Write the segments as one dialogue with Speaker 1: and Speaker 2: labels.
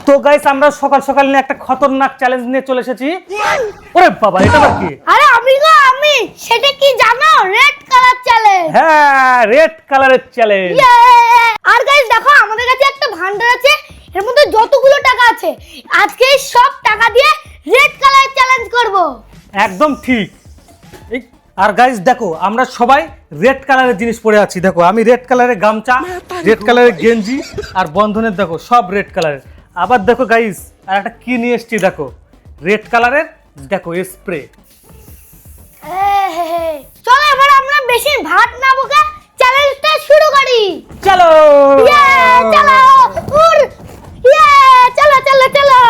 Speaker 1: তো গাইস আমরা সকাল সকাল নিয়ে একটা খতরনাক চ্যালেঞ্জ নিয়ে চলে এসেছি। ওরে বাবা, এটা আবার কি?
Speaker 2: আরে আমি সেটা কি জানো? Red colour challenge.
Speaker 1: হ্যাঁ, রেড কালারের চ্যালেঞ্জ।
Speaker 2: আর গাইস দেখো, আমাদের কাছে একটা ভান্ডার আছে, এর মধ্যে যতগুলো টাকা আছে আজকে এই সব টাকা দিয়ে রেড কালার চ্যালেঞ্জ করব।
Speaker 1: একদম ঠিক। আর গাইস দেখো, আমরা সবাই রেড কালারের জিনিস পরে আছি। দেখো, আমি রেড কালারের গামছা, রেড কালারের গেঞ্জি, আর বন্ধনের দেখো সব রেড কালারের। আবার দেখো গাইস, আর একটা কি নিয়ে এসেছি দেখো, রেড কালারের দেখো স্প্রে।
Speaker 2: চলো এবার আমরা বেশি ভাত না বকে চ্যালেঞ্জটা শুরু করি।
Speaker 1: চলো
Speaker 2: চলো চলো চলো চলো।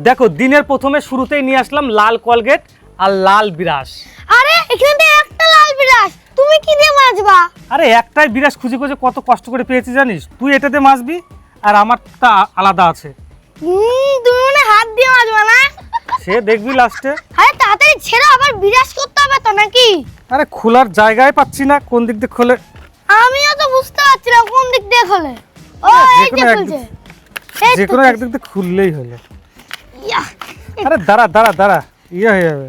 Speaker 1: দেখো, দিনের প্রথমে শুরুতেই নিয়ে আসলাম লাল কলগেট আর লাল বিরাস।
Speaker 2: আরে এখানে তো একটা লাল বিরাস, তুমি কি দিয়ে মাজবা?
Speaker 1: আরে একটাই বিরাস খুঁজে খুঁজে কত কষ্ট করে পেয়েছি জানিস? তুই এটাতে মাজবি আর আমারটা আলাদা আছে।
Speaker 2: তুমি মনে হাত দিয়ে মাজবা না?
Speaker 1: সে দেখবি লাস্টে।
Speaker 2: আরে তাড়াতাড়ি ছেড়ে, আবার বিরাস করতে হবে তো নাকি?
Speaker 1: আরে খোলার জায়গায় পাচ্ছি না, কোন দিক দিয়ে খোলে।
Speaker 2: আমিও তো বুঝতে পারছি না কোন দিক দিয়ে খোলে। ও এই যে খুলছে,
Speaker 1: যে কোনো একদিক দিয়ে খুললেই হলো।
Speaker 2: ইয়া,
Speaker 1: আরে দাঁড়া দাঁড়া দাঁড়া, ইয়ে হয়ে যাবে।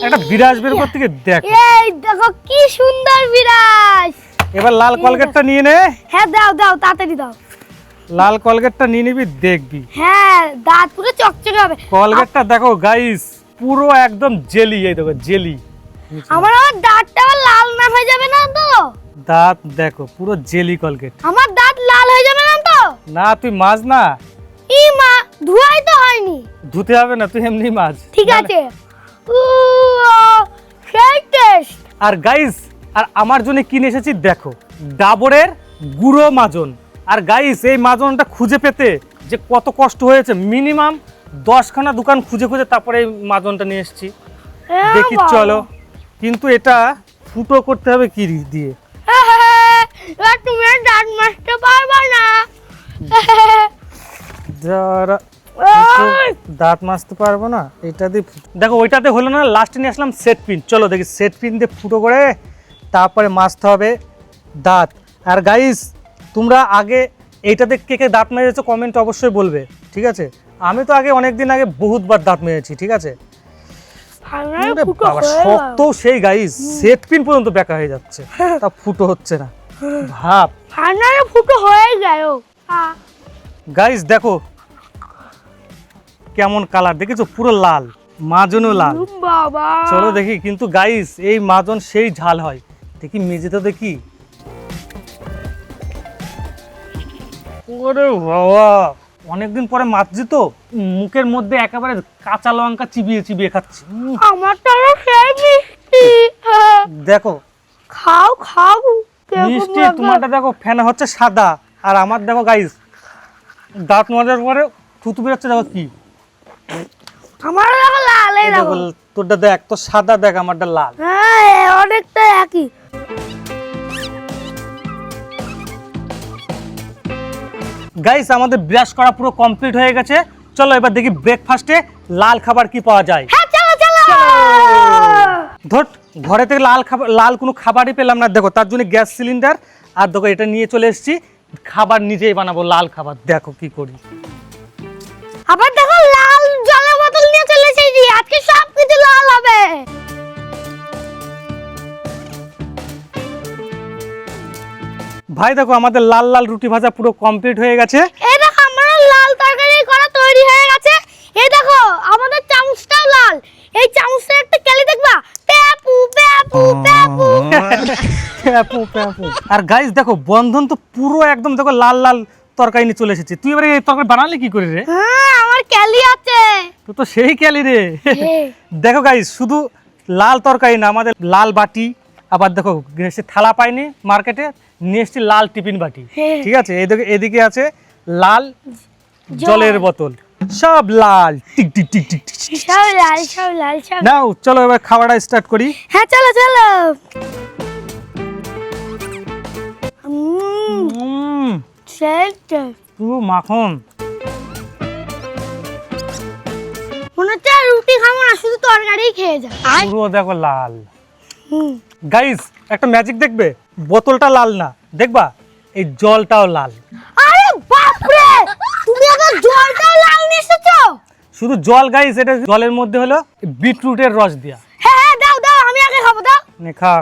Speaker 1: একটা বিরাস বের করতে গিয়ে দেখ।
Speaker 2: এই দেখো কি সুন্দর বিরাস।
Speaker 1: এবার লাল কলগেটটা নিয়ে নে।
Speaker 2: হ্যাঁ দাও দাও, তাড়াতাড়ি দাও।
Speaker 1: লাল কলগেটটা নিয়ে নিবি, দেখবি
Speaker 2: হ্যাঁ, দাঁত পুরো চকচকে হবে।
Speaker 1: কলগেটটা দেখো গাইস, পুরো একদম জেলি। এই দেখো জেলি।
Speaker 2: আমার দাঁতটা আবার লাল না হয়ে যাবে না তো?
Speaker 1: দাঁত দেখো পুরো জেলি কলগেট।
Speaker 2: আমার দাঁত লাল হয়ে যাবে না তো?
Speaker 1: না, তুই মাছ না।
Speaker 2: ই মা, ধোয়াই তো হয়নি।
Speaker 1: ধুতে হবে না, তুই এমনি মাছ।
Speaker 2: ঠিক আছে। সেই টেস্ট।
Speaker 1: আর গাইস, আর আমার জন্য কিনে এসেছি দেখো, ডাবরের গুঁড়ো মাজন। আর গাইস, এই মাজনটা খুঁজে পেতে যে কত কষ্ট হয়েছে, মিনিমাম 10খানা দোকান খুঁজে খুঁজে তারপরে এই মাজনটা নিয়ে এসেছি। দেখি চলো, কিন্তু এটা ফুটো করতে হবে কি দিয়ে?
Speaker 2: এবার তুমি আর দাঁত মাজতে পারবা না।
Speaker 1: যারা দাঁত মাজতে পারবো না, এটা দিয়ে দেখো। ওইটাতে হলো না, লাস্টে নিয়ে আসলাম সেট পিন। চলো দেখি সেট পিন দিয়ে ফুটো করে তারপরে মাজতে হবে দাঁত। আর গাইস, তোমরা আগে এইটাতে কে কে দাঁত মেজেছো কমেন্ট অবশ্যই বলবে, ঠিক আছে? আমি তো আগে অনেকদিন আগে বহুতবার দাঁত মেজেছি, ঠিক আছে? বাবা, শক্ত সেই গাইস, সেট পিন পর্যন্ত বেঁকা হয়ে যাচ্ছে, তা ফুটো হচ্ছে না। ভাব,
Speaker 2: ফাইনালে ফুটো হয়ে যায়।
Speaker 1: গাইস দেখো কেমন কালার, দেখেছো? পুরো লাল, মাজনও লাল।
Speaker 2: বাবা,
Speaker 1: চলো দেখি। কিন্তু গাইস, এই মাজন সেই ঝাল হয়। দেখি মেজে তো দেখি। ওরে বাবা, অনেকদিন পরে মাজছি তো, মুখের মধ্যে একেবারে কাঁচা লঙ্কা চিবিয়ে চিবিয়ে খাচ্ছি।
Speaker 2: আমার তো সেই মিষ্টি।
Speaker 1: দেখো
Speaker 2: খাও খাও।
Speaker 1: মিষ্টি, তোমারটা দেখো ফেনা হচ্ছে সাদা, আর আমার দেখো গাইস দাঁত মাজার পরে থুতু বেরোচ্ছে। দেখো কি,
Speaker 2: আমার দেখো লাল। এই দেখো,
Speaker 1: তোরটা দেখ, তো সাদা দেখ, আমারটা লাল।
Speaker 2: হ্যাঁ অনেকটা একই।
Speaker 1: গাইস, আমাদের ব্রাশ করা পুরো কমপ্লিট হয়ে গেছে। চলো এবার দেখি ব্রেকফাস্টে লাল খাবার কি পাওয়া যায়।
Speaker 2: হ্যাঁ চলো চলো।
Speaker 1: ধর, ঘরে থেকে লাল কোনো খাবারই পেলাম না। দেখো, তার জন্য গ্যাস সিলিন্ডার আর দেখো এটা নিয়ে চলে এসেছি। খাবার নিজেই বানাবো, লাল খাবার। দেখো কি করি।
Speaker 2: আবার দেখো লাল জলের বোতল নিয়ে চলে এসেছি, আজকে সব কিছু লাল হবে।
Speaker 1: ভাই দেখো, আমাদের লাল লাল রুটি ভাজা পুরো কমপ্লিট হয়ে গেছে।
Speaker 2: এই দেখো, আমার লাল তরকারি করা তৈরি হয়ে গেছে। এই দেখো, আমাদের চামচটাও লাল। এই চামচটা একটা কেলি দেখবা, প্যাপু প্যাপু প্যাপু।
Speaker 1: প্যাপু প্যাপু। আর গাইস দেখো, বন্ধন তো পুরো একদম দেখো লাল লাল তরকারি নিয়ে চলে এসেছি। তুই এবারে এই তরকারি বানালি কি করে রে?
Speaker 2: হ্যাঁ, আমার কেলি আছে।
Speaker 1: তো সেই ক্যালি রে। দেখো গাইস, শুধু লাল তরকারি না, আমাদের লাল বাটি। আবার দেখো থালা পাইনি মার্কেটে, নিয়ে এসেছি লাল টিফিন বাটি। ঠিক আছে, এদিকে আছে লাল জলের বোতল, সব লাল। টিক টিক টিক টিক টিক।
Speaker 2: সব লাল সব লাল সব।
Speaker 1: নাও চলো এবার খাওয়াটা স্টার্ট করি।
Speaker 2: হ্যাঁ চলো চলো।
Speaker 1: পুরো মাখন।
Speaker 2: মনে হচ্ছে আর রুটি খাবো না, শুধু তরকারি খেয়ে যাও।
Speaker 1: পুরো দেখো লাল। গাইস, একটা ম্যাজিক দেখবে, বোতলটা লাল না, দেখবা এই জলটাও লাল।
Speaker 2: আরে বাপ রে, তুমি আবার
Speaker 1: শুধু জল গাইস, এটা জলের মধ্যে হলো বিটরুটের রস দিয়া।
Speaker 2: হ্যাঁ হ্যাঁ দাও দাও, আমি আগে খাবো, দাও।
Speaker 1: নে খা।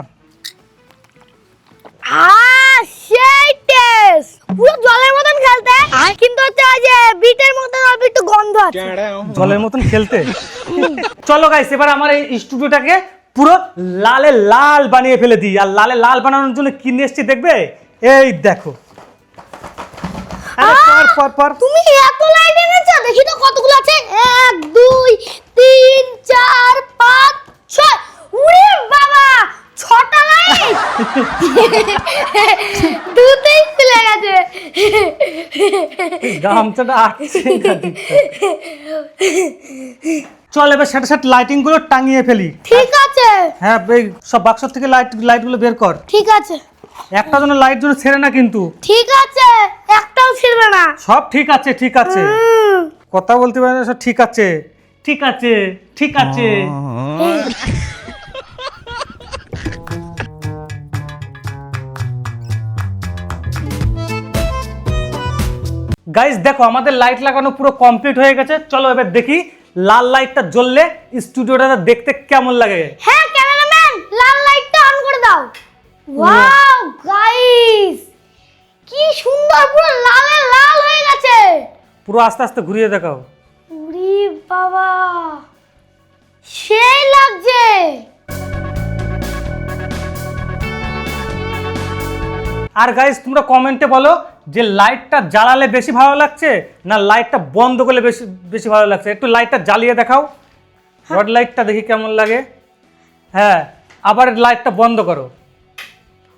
Speaker 2: সেই টেস্ট, পুরো জলের মতন খেলতে, কিন্তু হচ্ছে ওই যে বিটের মতন অল্প একটু গন্ধ আছে।
Speaker 1: জলের মতন খেলতে। চলো গাইস, এবার আমার এই স্টুডিওটাকে পুরো লালে লাল বানিয়ে ফেলে দিই। আর লালে লাল বানানোর জন্য কি নিয়ে এসেছি দেখবে? এই দেখো। আরে পর পর পর।
Speaker 2: তুমি এত লাইট এনেছো, দেখি তো কতগুলো আছে। 1 2 3 4 5 6। উরে বাবা, 6টা লাইট। দুটোই খুলে গেছে।
Speaker 1: গামছাটা আটছে না ঠিকঠাক। চল এবার সাথে সাথে লাইটিং গুলো টাঙিয়ে ফেলি।
Speaker 2: ঠিক আছে।
Speaker 1: হ্যাঁ, এই সব বাক্স থেকে লাইট গুলো বের কর।
Speaker 2: ঠিক আছে।
Speaker 1: একটা জন্য লাইট জন্য ছেড়ে না কিন্তু।
Speaker 2: ঠিক আছে, একটাও ছিড়বে না।
Speaker 1: সব ঠিক আছে, ঠিক আছে। কথা বলতে পারে না, সব ঠিক আছে, ঠিক আছে, ঠিক আছে। গাইস দেখো, আমাদের লাইট লাগানো পুরো কমপ্লিট হয়ে গেছে। চলো এবার দেখি লাল লাইটটা জ্বললে স্টুডিওটা দেখতে কেমন লাগে।
Speaker 2: হ্যাঁ ক্যামেরাম্যান, লাল লাইটটা অন করে দাও। ওয়াও গাইস, কি সুন্দর, পুরো লালে লাল হয়ে গেছে।
Speaker 1: পুরো আস্তে আস্তে ঘুরিয়ে দেখাও।
Speaker 2: উরি বাবা, সেই লাগছে।
Speaker 1: আর গাইস তোমরা কমেন্টে বলো যে লাইটটা জ্বালালে বেশি ভালো লাগছে না লাইটটা বন্ধ করলে বেশি বেশি ভালো লাগছে। একটু লাইটটা জ্বালিয়ে দেখাও, রড লাইটটা দেখি কেমন লাগে। হ্যাঁ, আবার লাইটটা বন্ধ করো।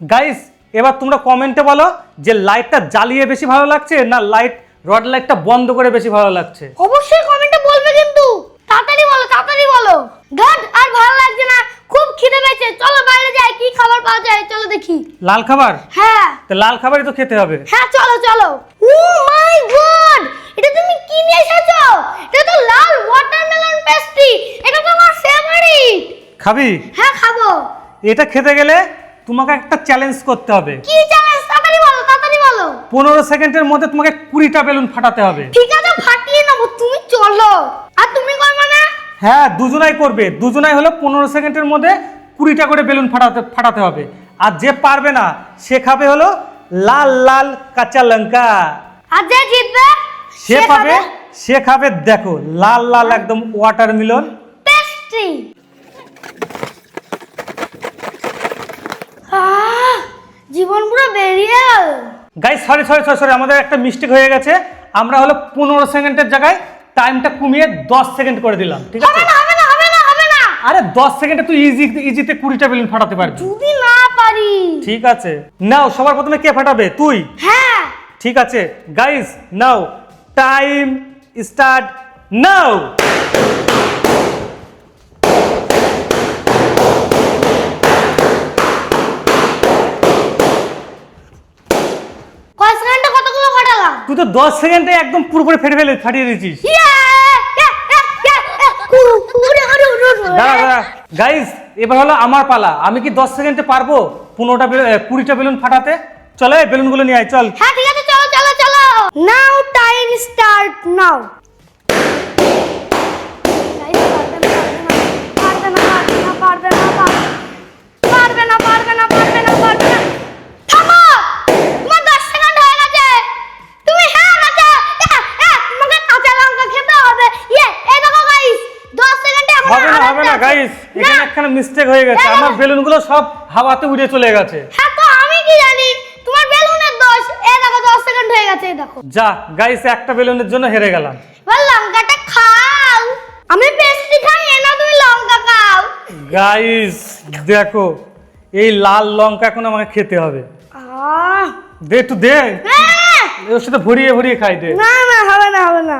Speaker 1: গাইস এবার তোমরা কমেন্টে বলো যে লাইটটা জ্বালিয়ে বেশি ভালো লাগছে না রড লাইটটা বন্ধ করে বেশি ভালো লাগছে।
Speaker 2: অবশ্যই কমেন্টে বলবে কিন্তু, তাড়াতাড়ি বলো, তাড়াতাড়ি বলো। ধর, আর ভালো লাগছে না, খুব খিদে পেয়েছে। চলো বাইরে যাই, কি খাবার পাওয়া যায় চলো দেখি।
Speaker 1: লাল খাবার?
Speaker 2: হ্যাঁ
Speaker 1: তো লাল খাবারই তো খেতে হবে।
Speaker 2: হ্যাঁ চলো চলো। ও মাই গড, এটা তুমি কি নিয়ে এসেছো? এটা তো লাল ওয়াটারমেলন পেস্ট্রি, এটা তো আমার ফেভারিট।
Speaker 1: খাবি?
Speaker 2: হ্যাঁ খাবো।
Speaker 1: এটা খেতে গেলে তোমাকে একটা চ্যালেঞ্জ করতে হবে।
Speaker 2: কি চ্যালেঞ্জ? তাড়াতাড়ি বলো, তাড়াতাড়ি বলো।
Speaker 1: 15 সেকেন্ডের মধ্যে তোমাকে 20টা বেলুন ফাটাতে হবে।
Speaker 2: ঠিক আছে, ফাটিয়ে নেবো, তুমি চলো। আর তুমি করবে না?
Speaker 1: হ্যাঁ, দুজনাই করবে। দুজনাই হলো 15 সেকেন্ডের মধ্যে 20টা করে বেলুন ফাটাতে হবে। আর যে পারবে না সে খাবে হলো লাল লাল কাঁচা লঙ্কা।
Speaker 2: আর যে জিতবে
Speaker 1: সে খাবে দেখো লাল লাল একদম ওয়াটারমেলন
Speaker 2: পেস্ট্রি। জীবন পুরো বেরিয়ে গেল।
Speaker 1: গাইস সরি, আমাদের একটা মিস্টেক হয়ে গেছে। আমরা হলো 15 সেকেন্ডের জায়গায় টাইমটা কমিয়ে 10 সেকেন্ড করে দিলাম। ঠিক আছে?
Speaker 2: হবে না।
Speaker 1: আরে 10 সেকেন্ডে তুই ইজিতে 20টা বেলুন ফাটাতে পারবি।
Speaker 2: যদি না পারি?
Speaker 1: ঠিক আছে, নাও সবার প্রথমে কে ফাটাবে? তুই?
Speaker 2: হ্যাঁ
Speaker 1: ঠিক আছে গাইস, নাও টাইম স্টার্ট নাও।
Speaker 2: কয় সেকেন্ডে কতগুলো ফাটালাম?
Speaker 1: তুই তো 10 সেকেন্ডে একদম পুরোপুরি ফাটিয়ে দিয়েছিস। দাঁড়া গাইস, এবার হলো আমার পালা। আমি কি 10 সেকেন্ডে পারবো 20টা বেলুন ফাটাতে? চলো এই বেলুনগুলো নিয়ে আয়, চল।
Speaker 2: হ্যাঁ ঠিক আছে, চলো চলো চলো। নাও টাইম স্টার্ট নাও।
Speaker 1: হবে না গাইস, এখানে একখানা মিস্টেক হয়ে গেছে। আমার বেলুনগুলো সব হাওয়াতে উড়ে চলে গেছে।
Speaker 2: হ্যাঁ তো আমি কি জানি, তোমার বেলুনের দোষ। এই দেখো 10 সেকেন্ড হয়ে গেছে, এই দেখো।
Speaker 1: যা গাইস, একটা বেলুনের জন্য হেরে গেলাম।
Speaker 2: বল লঙ্কাটা খাও। আমি পেস্ট্রি খাই, না তুমি লঙ্কা খাও।
Speaker 1: গাইস দেখো, এই লাল লঙ্কা এখন আমাকে খেতে হবে। দে একটু দে, ওর সাথে ভরিয়ে খাই দে।
Speaker 2: না না, হবে না হবে না।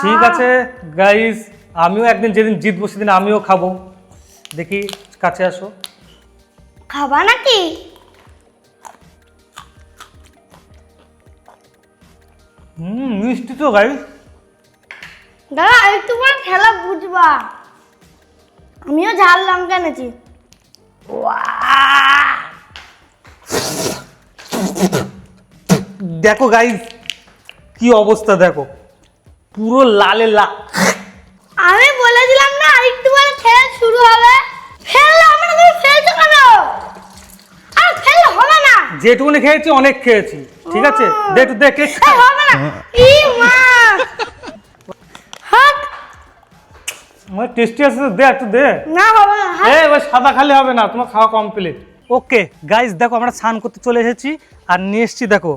Speaker 1: ঠিক আছে গাইস, আমিও একদিন যেদিন জিতবো সেদিন আমিও খাবো। দেখি, কাছে আসো।
Speaker 2: খাবা নাকি?
Speaker 1: মিষ্টি তো গাইস।
Speaker 2: দাদা একটু পর খেলা বুঝবা। আমিও ঝাল লঙ্কা এনেছি।
Speaker 1: দেখো গাইস কি অবস্থা, দেখো পুরো লালে লাল।
Speaker 2: আমি বলেছিলাম না আরেকটু পরে খেল শুরু হবে। ফেললে হবে না, তুমি ফেলছো কেন? আর ফেললে হবে না।
Speaker 1: যেটুকুনি খেয়েছি অনেক খেয়েছি, ঠিক আছে? দে একটু দে কেক।
Speaker 2: এই হবে না। ই মা। হাত।
Speaker 1: আমার টেস্টি আছে তো, দে একটু দে।
Speaker 2: না হবে না। হাত।
Speaker 1: এবার সাদা খালি হবে না, তোমার খাওয়া কমপ্লিট। ওকে গাইস, দেখো আমরা স্নান করতে চলে এসেছি আর নিয়ে এসেছি দেখো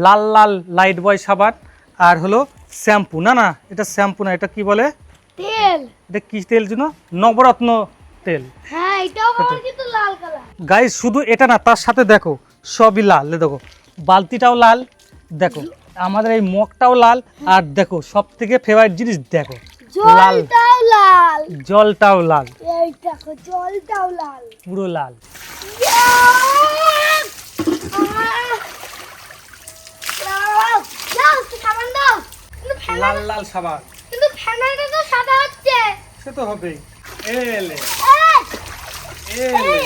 Speaker 1: লাল লাল লাইট বয় সাবান আর হলো শ্যাম্পু। না না, এটা শ্যাম্পু না, এটা কি বলে?
Speaker 2: তেল।
Speaker 1: এটা কি তেল যেন? নবরত্ন তেল।
Speaker 2: হ্যাঁ এটাও আমার কিন্তু লাল কালার।
Speaker 1: গাইস শুধু এটা না, তার সাথে দেখো সবই লাল। দেখো বালতিটাও লাল, দেখো আমাদের এই মগটাও লাল, আর দেখো সব থেকে ফেভারিট জিনিস দেখো লাল,
Speaker 2: জলটাও লাল।
Speaker 1: জলটাও লাল,
Speaker 2: এই দেখো জলটাও লাল।
Speaker 1: পুরো লাল। লাল লাল সাবান,
Speaker 2: কিন্তু ফ্যানালটা তো সাদা হচ্ছে।
Speaker 1: সে তো হবেই। এলে
Speaker 2: এই,
Speaker 1: এলে
Speaker 2: এই,
Speaker 1: এলে।
Speaker 2: এই।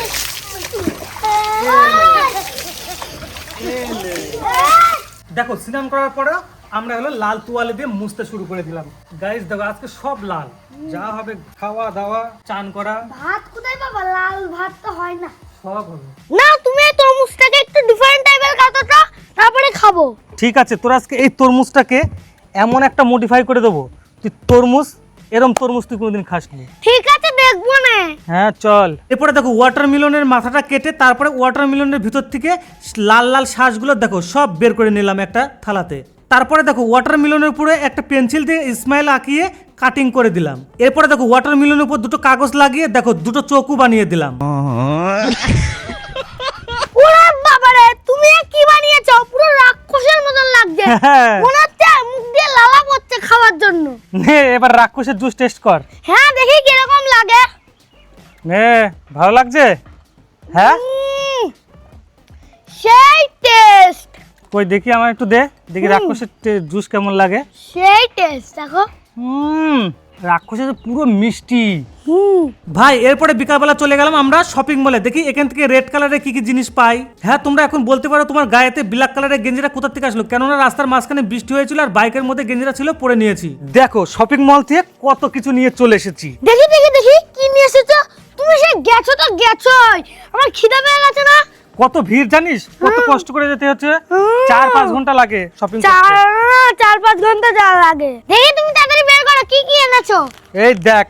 Speaker 1: দেখো স্নান করার পরে আমরা হলো লাল তোয়ালে দিয়ে মুছতে শুরু করে দিলাম। গাইস দেখো আজকে সব লাল, যা হবে খাওয়া দাওয়া চান করা
Speaker 2: ভাত কোথায় পাবা? লাল ভাত তো হয় না।
Speaker 1: সব হবে।
Speaker 2: না তুমি এই তরমুজটাকে একটু ডিফারেন্ট টাইপের কাটো তো, তারপরে খাবো।
Speaker 1: ঠিক আছে, তোর আজকে এই তরমুজটাকে এমন একটা মডিফাই করে দেবো, তুই তরমুজ এরম তরমুজ তুই কোনোদিন খাসনি।
Speaker 2: ঠিক আছে দেখবো না।
Speaker 1: হ্যাঁ চল। এরপরে দেখো ওয়াটারমেলনের মাথাটা কেটে তারপরে ওয়াটারমেলনের ভিতর থেকে লাল লাল শ্বাসগুলো দেখো সব বের করে নিলাম একটা থালাতে। তারপরে দেখো ওয়াটারমেলনের উপরে একটা পেন্সিল দিয়ে স্মাইল আঁকিয়ে কাটিং করে দিলাম। এরপরে দেখো ওয়াটারমেলনের উপর দুটো কাগজ লাগিয়ে দেখো দুটো চৌকু বানিয়ে দিলাম।
Speaker 2: ওরে বাবারে, তুমি এ কি বানিয়েছো? পুরো রাক্ষসের মতন লাগছে।
Speaker 1: হ্যাঁ।
Speaker 2: মনে হচ্ছে মুখ দিয়ে লালা পড়ছে খাওয়ার জন্য।
Speaker 1: নে এবার রাক্ষসের জুস টেস্ট কর।
Speaker 2: হ্যাঁ দেখি কিরকম লাগে।
Speaker 1: নে ভালো লাগছে? হ্যাঁ
Speaker 2: সেই টেস্ট।
Speaker 1: কই দেখি আমার একটু দে, দেখি রাক্ষসের জুস কেমন লাগে।
Speaker 2: সেই টেস্ট দেখো।
Speaker 1: রাক্ষসের তো পুরো মিষ্টি।
Speaker 2: হুম।
Speaker 1: ভাই এরপরে বিকালবেলা চলে গেলাম আমরা শপিং মলে, দেখি এখান থেকে রেড কালারের কি কি জিনিস পাই। হ্যাঁ তোমরা এখন বলতে পারো তোমার গায়েতে ব্ল্যাক কালারের গেঞ্জিটা কোথা থেকে আসলো, কেননা রাস্তার মাঝখানে বৃষ্টি হয়েছিল আর বাইকের মধ্যে গেঞ্জিটা ছিল পরে নিয়েছি। দেখো শপিং মল থেকে কত কিছু নিয়ে চলে এসেছি।
Speaker 2: দেখি দেখি দেখি কি নিয়ে এসেছো তুমি? সে গেছো তো গেছোই, আমার খিদে পেয়ে গেছে না।
Speaker 1: কত ভিড় জানিস, কত কষ্ট করে যেতে হচ্ছে, 4-5 ঘন্টা লাগে শপিং করতে।
Speaker 2: 4-5 ঘন্টা যা লাগে। দেখি তুমি তাড়াতাড়ি বের করো কি কি এনেছো।
Speaker 1: এই দেখ,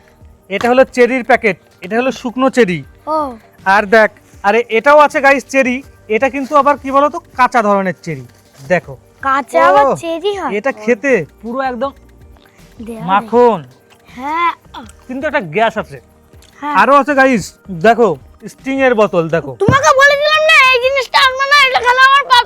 Speaker 1: এটা হলো চেরির প্যাকেট, এটা হলো শুকনো চেরি।
Speaker 2: ও
Speaker 1: আর দেখ, আরে এটাও আছে গাইস চেরি, এটা কিন্তু আবার কি বলতো কাঁচা ধরনের চেরি। দেখো
Speaker 2: কাঁচা আবার চেরি হয়।
Speaker 1: এটা খেতে পুরো একদম
Speaker 2: দেয়া দে।
Speaker 1: মাখন,
Speaker 2: হ্যাঁ
Speaker 1: কিন্তু একটা গ্যাস আছে।
Speaker 2: হ্যাঁ।
Speaker 1: আরো আছে গাইস, দেখো স্টিং এর বোতল দেখো।
Speaker 2: তোমাকে বলেছিলাম না এই জিনিসটা আনবা না, এটা খেলে আমার পাপ।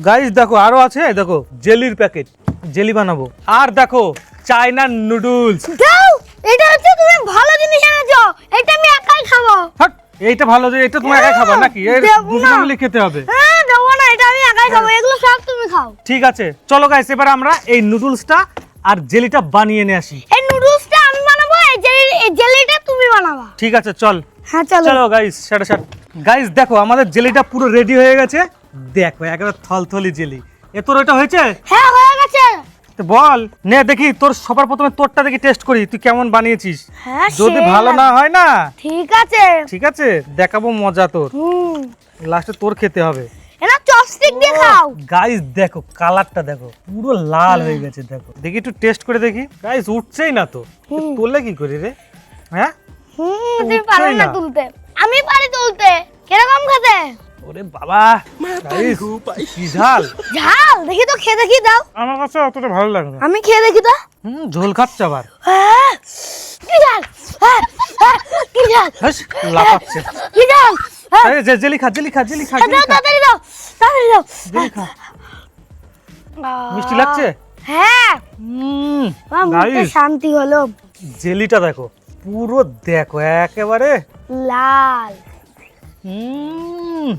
Speaker 1: গাইস দেখো আরো আছে, দেখো জেলির প্যাকেট, জেলি বানাবো। আর দেখো চায়না নুডলস।
Speaker 2: দাও, এটা হচ্ছে তুমি ভালো জিনিস এনেছো, এটা আমি একাই খাবো।
Speaker 1: হাট, এইটা ভালো যে এটা তুমি একাই খাবা নাকি? এর
Speaker 2: দেবো না।
Speaker 1: দুজনে মিলে খেতে হবে।
Speaker 2: হ্যাঁ দেবো না, এটা আমি একাই খাবো, এগুলো সব তুমি খাও।
Speaker 1: ঠিক আছে চলো গাইস, এবার আমরা এই নুডলসটা আর জেলিটা বানিয়ে নিয়ে আসি।
Speaker 2: এই নুডলসটা আমি বানাবো, এই জেলিটা তুমি বানাবা।
Speaker 1: ঠিক আছে চল।
Speaker 2: হ্যাঁ চলো।
Speaker 1: চলো গাইস, শাট গাইস দেখো আমাদের জেলিটা পুরো রেডি হয়ে গেছে। দেখো একেবারে থলথলি জেলি। এ তোর এটা হয়েছে?
Speaker 2: হ্যাঁ হয়ে গেছে।
Speaker 1: তো বল নে দেখি, তোর সবার প্রথমে তোরটা দেখি টেস্ট করি তুই কেমন বানিয়েছিস।
Speaker 2: হ্যাঁ
Speaker 1: যদি
Speaker 2: সেই
Speaker 1: ভালো না হয় না,
Speaker 2: ঠিক আছে।
Speaker 1: ঠিক আছে দেখাবো মজা তোর,
Speaker 2: হুম,
Speaker 1: লাস্টে তোর খেতে হবে।
Speaker 2: এটা চপস্টিক দিয়ে খাও।
Speaker 1: গাইস দেখো কালারটা দেখো পুরো লাল হয়ে গেছে, দেখো দেখি একটু টেস্ট করে দেখি। গাইস উঠছেই না তো, তোলে কি করি রে? হ্যাঁ
Speaker 2: তুমি পারো
Speaker 1: উঠছেই
Speaker 2: না
Speaker 1: না।
Speaker 2: তুলতে, আমি পারি তুলতে। কিরকম খেতে?
Speaker 1: ওরে বাবা গাইস কি ঝাল।
Speaker 2: ঝাল দেখি তো, খেয়ে দেখি দাও।
Speaker 1: আমার কাছে অতটা ভালো লাগে না।
Speaker 2: আমি খেয়ে দেখি তো।
Speaker 1: ঝোল খাচ্ছে আবার।
Speaker 2: হ্যাঁ, কি ঝাল, হ্যাঁ, হ্যাঁ, কি ঝাল,
Speaker 1: হাস, লাফাচ্ছে।
Speaker 2: কি ঝাল, হ্যাঁ,
Speaker 1: আরে জেলি খা, জেলি খা, জেলি খা,
Speaker 2: দাও,
Speaker 1: জেলি খা,
Speaker 2: তাড়াতাড়ি দাও, তাড়াতাড়ি দাও।
Speaker 1: জেলি খা। মিষ্টি লাগছে?
Speaker 2: হ্যাঁ, আমার মুখে
Speaker 1: গাইস
Speaker 2: শান্তি হলো।
Speaker 1: জেলিটা দেখো পুরো, দেখো একেবারে
Speaker 2: লাল,
Speaker 1: হুম,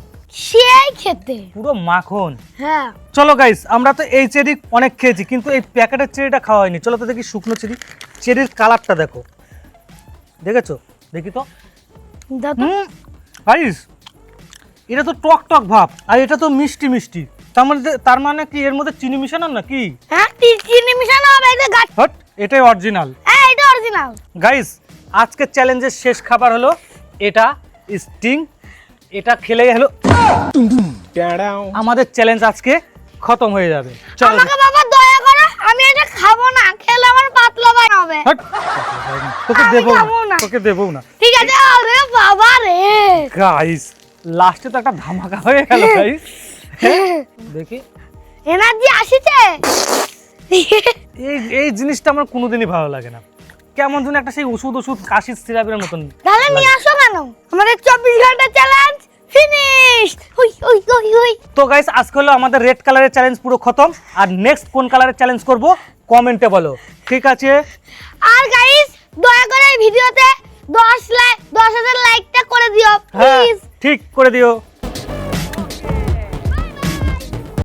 Speaker 2: সেই খেতে।
Speaker 1: পুরো মাখন।
Speaker 2: হ্যাঁ
Speaker 1: চলো গাইস, আমরা তো এই চেরি অনেক খেয়েছি কিন্তু এই প্যাকেটের চেরিটা খাওয়া হয়নি। চলো তো দেখি শুকনো চেরি, চেরির কালারটা দেখো, দেখেছো? দেখি তো।
Speaker 2: দাও তো।
Speaker 1: গাইস এটা তো টক টক ভাব আর এটা তো মিষ্টি মিষ্টি, তার মানে কি এর মধ্যে চিনি মিশানো না কি?
Speaker 2: হ্যাঁ চিনি মিশানো হবে, এটা গাছ।
Speaker 1: হট, এটাই অরিজিনাল।
Speaker 2: হ্যাঁ এটা নাও।
Speaker 1: গাইস আজকের চ্যালেঞ্জের শেষ খাবার হলো এটা স্টিং। এটা খেলে হলো আমাদের চ্যালেঞ্জ আজকে খতম হয়ে যাবে। চলো
Speaker 2: আমাকে বাবা দয়া করো, আমি এটা খাবো না, খেলে আমার পাতলা বাই হবে।
Speaker 1: হট। তোকে
Speaker 2: আমি
Speaker 1: দেবো
Speaker 2: খাবো
Speaker 1: না,
Speaker 2: না।
Speaker 1: তোকে দেবো না।
Speaker 2: ঠিক আছে, আরে বাবা রে।
Speaker 1: গাইস লাস্টে তো একটা ধামাকা হয়ে গেল গাইস। দেখি
Speaker 2: এনার্জি আসছে।
Speaker 1: এই জিনিসটা আমার কোনোদিনই ভালো লাগে না, কেমন যেন একটা সেই ওষুধ কাশির সিরাপের মতন।
Speaker 2: তাহলে নিয়ে আসো কেন? আমাদের 24 ঘন্টা চ্যালেঞ্জ ফিনিশড। হুই হুই হুই হুই।
Speaker 1: তো গাইস আজকে হলো আমাদের রেড কালারের চ্যালেঞ্জ পুরো খতম। আর নেক্সট কোন কালারের চ্যালেঞ্জ করব কমেন্টে বলো, ঠিক আছে?
Speaker 2: আর গাইস দয়া করে এই ভিডিওতে 10,000 লাইকটা করে দিও
Speaker 1: হ্যাঁ
Speaker 2: প্লিজ।
Speaker 1: ঠিক করে দিও।